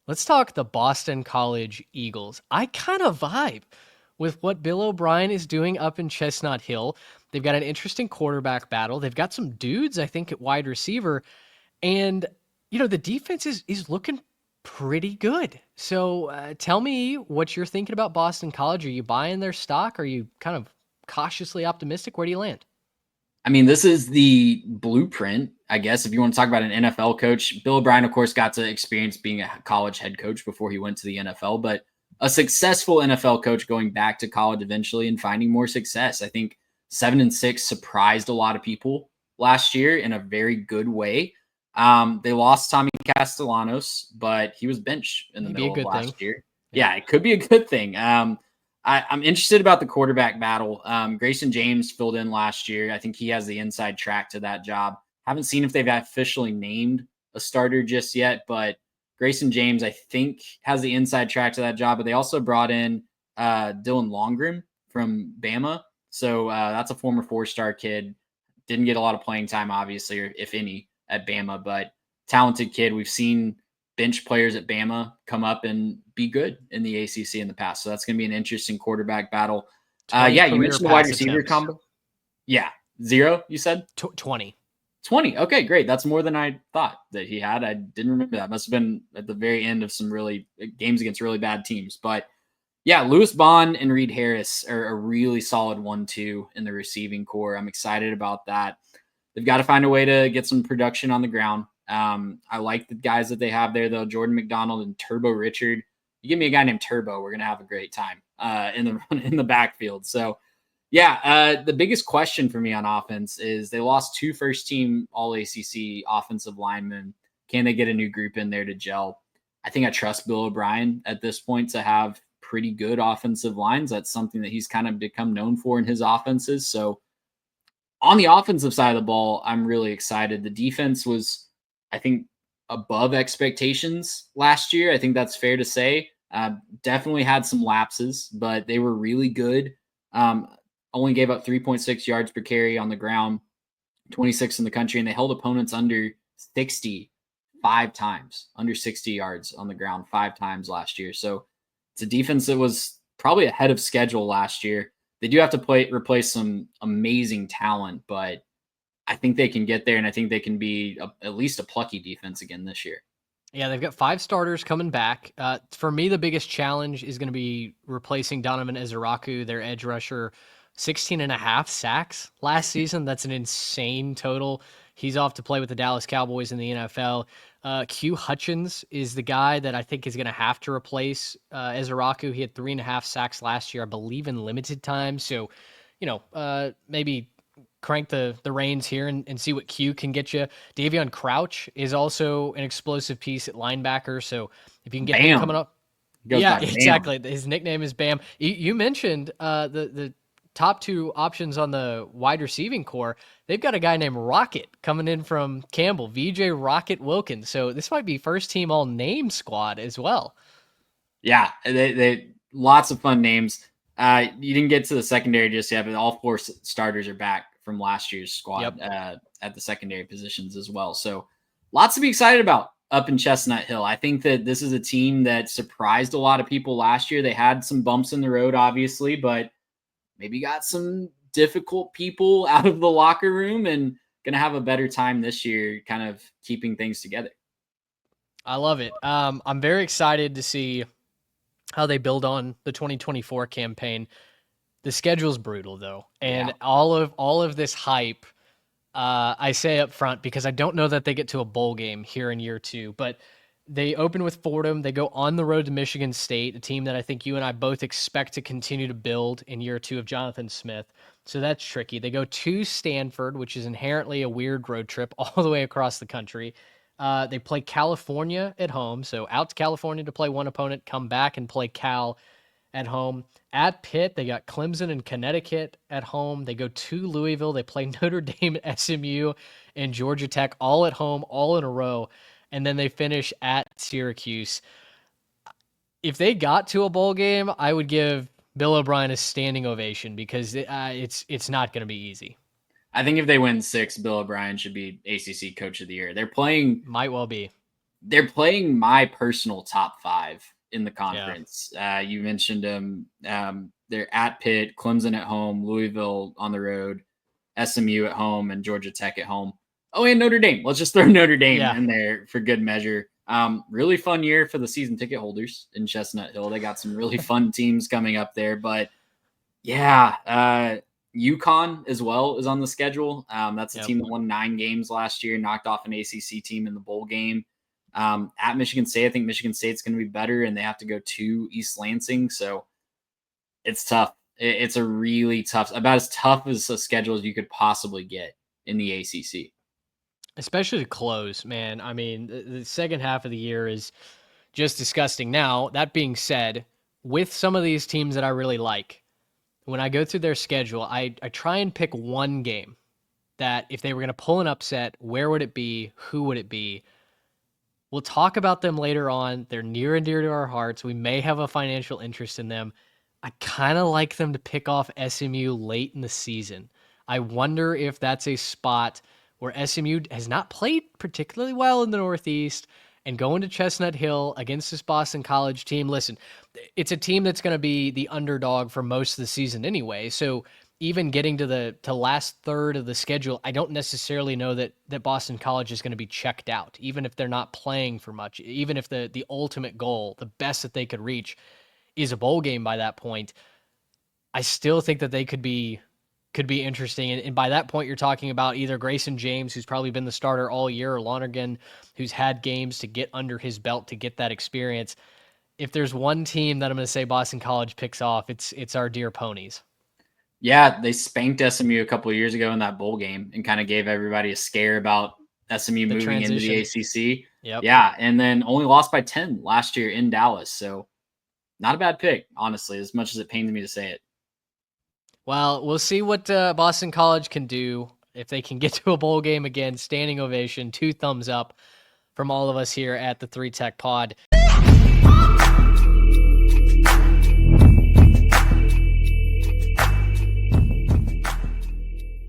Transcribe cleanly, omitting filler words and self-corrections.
Let's talk the Boston College Eagles. I kind of vibe with what Bill O'Brien is doing up in Chestnut Hill. They've got an interesting quarterback battle. They've got some dudes, I think, at wide receiver. And, the defense is looking pretty good. So tell me what you're thinking about Boston College. Are you buying their stock? Are you kind of cautiously optimistic? Where do you land? I mean, this is the blueprint, I guess, if you want to talk about an NFL coach. Bill O'Brien, of course, got to experience being a college head coach before he went to the NFL, but a successful NFL coach going back to college eventually and finding more success. I think 7-6 surprised a lot of people last year in a very good way. They lost Tommy Castellanos, but he was benched in the Maybe a middle of good thing. last year. Yeah. Yeah, it could be a good thing. I'm interested about the quarterback battle. Grayson James filled in last year. I think he has the inside track to that job. Haven't seen if they've officially named a starter just yet, but Grayson James, I think, has the inside track to that job. But they also brought in Dylan Longren from Bama. So that's a former 4-star kid. Didn't get a lot of playing time, obviously, or if any, at Bama, but talented kid. We've seen bench players at Bama come up and be good in the ACC in the past. So that's going to be an interesting quarterback battle. 20 Yeah, you career mentioned the wide pass receiver attempts. combo. Yeah, 0, you said? 20. 20. Okay, great. That's more than I thought that he had. I didn't remember that. Must have been at the very end of some really games against really bad teams. But yeah, Lewis Bond and Reed Harris are a really solid 1-2 in the receiving core. I'm excited about that. They've got to find a way to get some production on the ground. I like the guys that they have there, though. Jordan McDonald and Turbo Richard. You give me a guy named Turbo, we're gonna have a great time in the backfield. So, yeah, the biggest question for me on offense is they lost 2 first-team All ACC offensive linemen. Can they get a new group in there to gel? I think I trust Bill O'Brien at this point to have pretty good offensive lines. That's something that he's kind of become known for in his offenses. So on the offensive side of the ball, I'm really excited. The defense was, I think, above expectations last year. I think that's fair to say. Definitely had some lapses, but they were really good. Um, Only gave up 3.6 yards per carry on the ground, 26 in the country, and they held opponents under 60 5 times, under 60 yards on the ground 5 times last year. So it's a defense that was probably ahead of schedule last year. They do have to replace some amazing talent, but I think they can get there, and I think they can be at least a plucky defense again this year. Yeah, they've got 5 starters coming back. For me, the biggest challenge is going to be replacing Donovan Ezeraku, their edge rusher. 16 and a half sacks last season. That's an insane total. He's off to play with the Dallas Cowboys in the NFL. Q Hutchins is the guy that I think is going to have to replace Ezeraku. He had 3.5 sacks last year, I believe, in limited time. So, maybe crank the reins here and see what Q can get you. Davion Crouch is also an explosive piece at linebacker. So if you can get him coming Bam. up, He goes yeah, by Bam. exactly. His nickname is Bam. You mentioned the top 2 options on the wide receiving core. They've got a guy named Rocket coming in from Campbell, VJ Rocket Wilkins. So this might be first team all name squad as well. Yeah, they lots of fun names. You didn't get to the secondary just yet, but all 4 starters are back from last year's Yep. squad at the secondary positions as well. So lots to be excited about up in Chestnut Hill. I think that this is a team that surprised a lot of people last year. They had some bumps in the road, obviously, but maybe got some difficult people out of the locker room and going to have a better time this year, kind of keeping things together. I love it. I'm very excited to see how they build on the 2024 campaign. The schedule's brutal though, Yeah. and all of this hype, I say up front because I don't know that they get to a bowl game here in year 2, but they open with Fordham. They go on the road to Michigan State, a team that I think you and I both expect to continue to build in year 2 of Jonathan Smith. So that's tricky. They go to Stanford, which is inherently a weird road trip all the way across the country. They play California at home, so out to California to play one opponent, come back and play Cal at home. At Pitt, they got Clemson and Connecticut at home. They go to Louisville. They play Notre Dame, SMU, and Georgia Tech all at home, all in a row. And then they finish at Syracuse. If they got to a bowl game, I would give Bill O'Brien a standing ovation because it's not going to be easy. I think if they win 6, Bill O'Brien should be ACC Coach of the Year. They're playing Might well be. they're playing my personal top 5 in the Yeah. conference. You mentioned them. They're at Pitt, Clemson at home, Louisville on the road, SMU at home, and Georgia Tech at home. Oh, and Notre Dame. Let's just throw Notre Dame Yeah. in there for good measure. Really fun year for the season ticket holders in Chestnut Hill. They got some really fun teams coming up there. But yeah, UConn as well is on the schedule. That's a Yep. team that won 9 games last year, knocked off an ACC team in the bowl game. At Michigan State, I think Michigan State's going to be better, and they have to go to East Lansing. So it's tough. It's a really tough, about as tough as a schedule as you could possibly get in the ACC. Especially to close, man. I mean, the second half of the year is just disgusting. Now, that being said, with some of these teams that I really like, when I go through their schedule, I try and pick one game that if they were going to pull an upset, where would it be? Who would it be? We'll talk about them later on. They're near and dear to our hearts. We may have a financial interest in them. I kind of like them to pick off SMU late in the season. I wonder if that's a spot where SMU has not played particularly well in the Northeast and going to Chestnut Hill against this Boston College team. Listen, it's a team that's going to be the underdog for most of the season anyway. So even getting to the last third of the schedule, I don't necessarily know that Boston College is going to be checked out, even if they're not playing for much, even if the ultimate goal, the best that they could reach, is a bowl game by that point. I still think that they could be interesting. And by that point, you're talking about either Grayson James, who's probably been the starter all year, or Lonergan, who's had games to get under his belt to get that experience. If there's one team that I'm going to say Boston College picks off, it's our dear ponies. Yeah, they spanked SMU a couple of years ago in that bowl game and kind of gave everybody a scare about SMU The moving into the transition. ACC. Yep. Yeah, and then only lost by 10 last year in Dallas. So not a bad pick, honestly, as much as it pains me to say it. Well, we'll see what Boston College can do if they can get to a bowl game again. Standing ovation, 2 thumbs up from all of us here at the 3 Tech Pod.